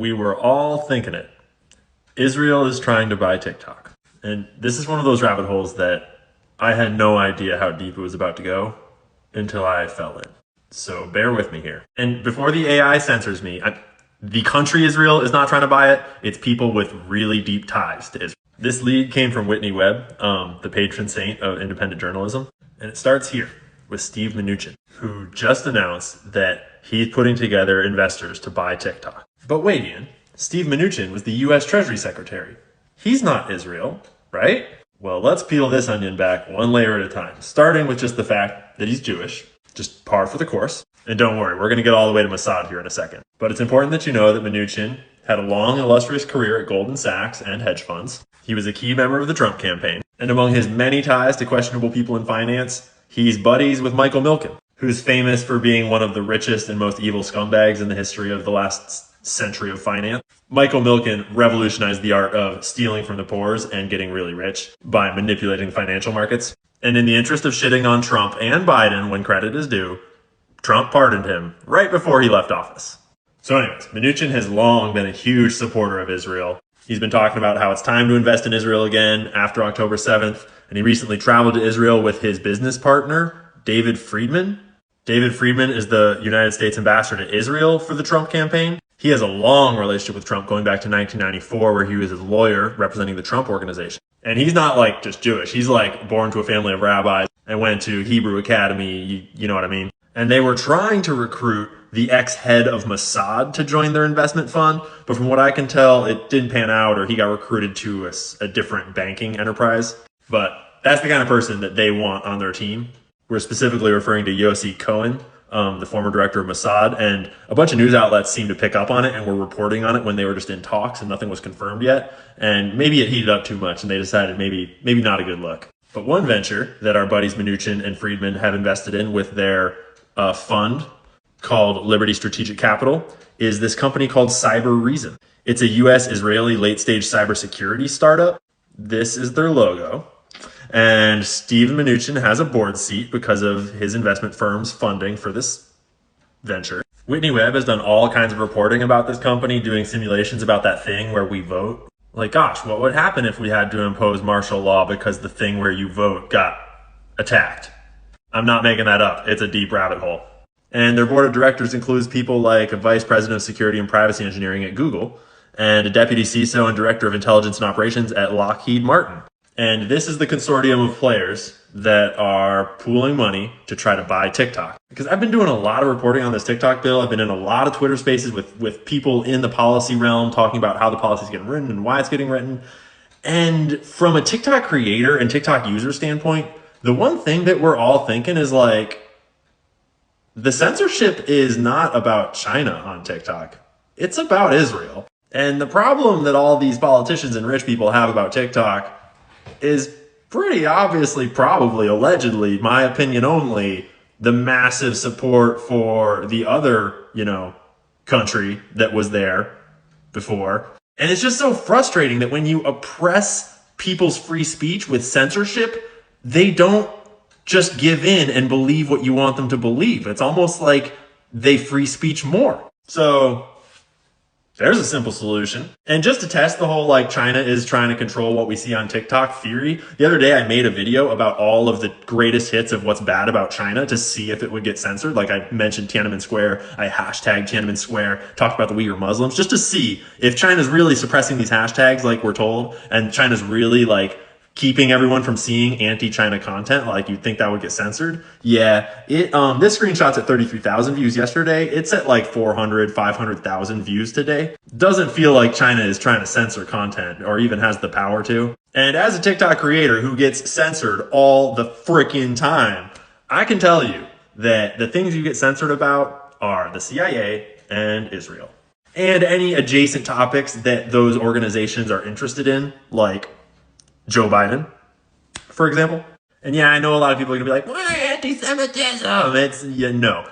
We were all thinking it. Israel is trying to buy TikTok. And this is one of those rabbit holes that I had no idea how deep it was about to go until I fell in. So bear with me here. And before the AI censors me, the country Israel is not trying to buy it. It's people with really deep ties to Israel. This lead came from Whitney Webb, the patron saint of independent journalism. And it starts here with Steve Mnuchin, who just announced that he's putting together investors to buy TikTok. But wait, Ian, Steve Mnuchin was the US Treasury Secretary. He's not Israel, right? Well, let's peel this onion back one layer at a time, starting with just the fact that he's Jewish, just par for the course. And don't worry, we're going to get all the way to Mossad here in a second. But it's important that you know that Mnuchin had a long, illustrious career at Goldman Sachs and hedge funds. He was a key member of the Trump campaign. And among his many ties to questionable people in finance, he's buddies with Michael Mnuchin, who's famous for being one of the richest and most evil scumbags in the history of the last century of finance. Michael Mnuchin revolutionized the art of stealing from the poor and getting really rich by manipulating financial markets. And in the interest of shitting on Trump and Biden when credit is due, Trump pardoned him right before he left office. So anyways, Mnuchin has long been a huge supporter of Israel. He's been talking about how it's time to invest in Israel again after October 7th. And he recently traveled to Israel with his business partner, David Friedman. David Friedman is the United States ambassador to Israel for the Trump campaign. He has a long relationship with Trump going back to 1994, where he was his lawyer representing the Trump organization. And he's not like just Jewish. He's like born to a family of rabbis and went to Hebrew Academy. You know what I mean? And they were trying to recruit the ex-head of Mossad to join their investment fund. But from what I can tell, it didn't pan out, or he got recruited to a different banking enterprise. But that's the kind of person that they want on their team. We're specifically referring to Yossi Cohen, the former director of Mossad, and a bunch of news outlets seemed to pick up on it and were reporting on it when they were just in talks and nothing was confirmed yet. And maybe it heated up too much and they decided maybe not a good look. But one venture that our buddies Mnuchin and Friedman have invested in with their fund called Liberty Strategic Capital is this company called Cyberreason. It's a US-Israeli late-stage cybersecurity startup. This is their logo. And Steve Mnuchin has a board seat because of his investment firm's funding for this venture. Whitney Webb has done all kinds of reporting about this company, doing simulations about that thing where we vote. Like, gosh, what would happen if we had to impose martial law because the thing where you vote got attacked? I'm not making that up. It's a deep rabbit hole. And their board of directors includes people like a vice president of security and privacy engineering at Google and a deputy CISO and director of intelligence and operations at Lockheed Martin. And this is the consortium of players that are pooling money to try to buy TikTok. Because I've been doing a lot of reporting on this TikTok bill. I've been in a lot of Twitter spaces with people in the policy realm talking about how the policy is getting written and why it's getting written. And from a TikTok creator and TikTok user standpoint, the one thing that we're all thinking is like, the censorship is not about China on TikTok. It's about Israel. And the problem that all these politicians and rich people have about TikTok is pretty obviously, probably, allegedly, my opinion only, the massive support for the other, country that was there before. And it's just so frustrating that when you oppress people's free speech with censorship, they don't just give in and believe what you want them to believe. It's almost like they free speech more. So there's a simple solution. And just to test the whole China is trying to control what we see on TikTok theory, the other day I made a video about all of the greatest hits of what's bad about China to see if it would get censored. Like I mentioned Tiananmen Square, I hashtagged Tiananmen Square, talked about the Uyghur Muslims, just to see if China's really suppressing these hashtags like we're told, and China's really keeping everyone from seeing anti-China content, you'd think that would get censored. Yeah, this screenshot's at 33,000 views yesterday. It's at 400, 500,000 views today. Doesn't feel like China is trying to censor content or even has the power to. And as a TikTok creator who gets censored all the freaking time, I can tell you that the things you get censored about are the CIA and Israel. And any adjacent topics that those organizations are interested in, like Joe Biden, for example. And yeah, I know a lot of people are gonna be like, "Why anti-Semitism?" No.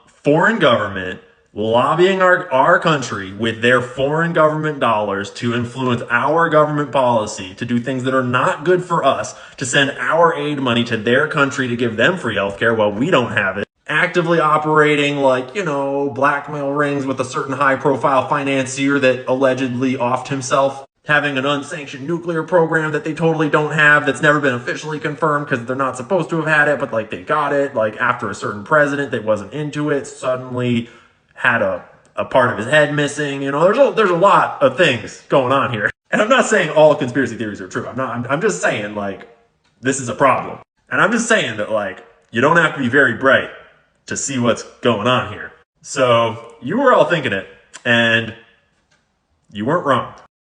Foreign government lobbying our country with their foreign government dollars to influence our government policy, to do things that are not good for us, to send our aid money to their country to give them free healthcare while we don't have it. actively operating like, blackmail rings with a certain high profile financier that allegedly offed himself, having an unsanctioned nuclear program that they totally don't have, that's never been officially confirmed because they're not supposed to have had it, but like they got it, like after a certain president that wasn't into it suddenly had a part of his head missing. There's a lot of things going on here. And I'm not saying all conspiracy theories are true. I'm just saying, like, this is a problem. And I'm just saying that, like, you don't have to be very bright to see what's going on here. So you were all thinking it, and you weren't wrong.